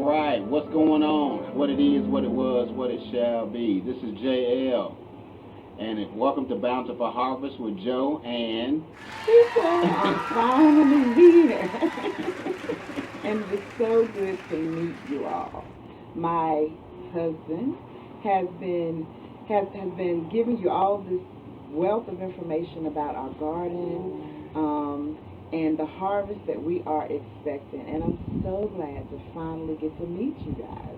All right, what's going on? What it is, what it was, what it shall be. This is JL, and welcome to Bountiful Harvest with Joe and Keesa, I'm finally here. And it's so good to meet you all. My husband has been has been giving you all this wealth of information about our garden and the harvest that we are expecting. And I'm so glad to finally get to meet you guys.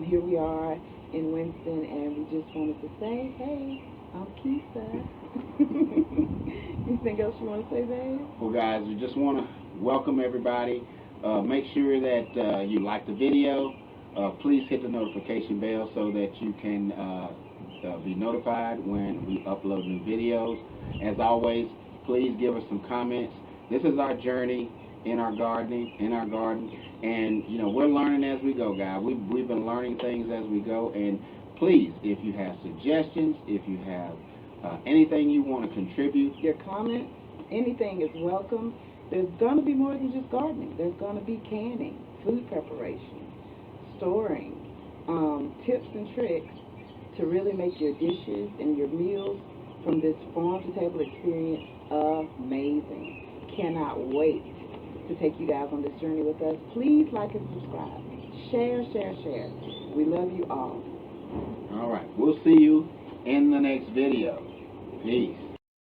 Here we are in Winston, and we just wanted to say, hey, I'm Keesa. Anything else you want to say, babe? well, guys, we just want to welcome everybody. Make sure that you like the video. Please hit the notification bell so that you can be notified when we upload new videos. As always, please give us some comments. This is our journey in our gardening, in our garden, and we're learning as we go, guys. We've been learning things as we go, and please, if you have suggestions, if you have anything you want to contribute, Your comments, anything is welcome. There's going to be more than just gardening. There's going to be canning, food preparation, storing, tips and tricks to really make your dishes and your meals from this farm to table experience amazing. Cannot wait to take you guys on this journey with us. Please like and subscribe. Share, share, share. We love you all. all right, we'll see you in the next video. Peace.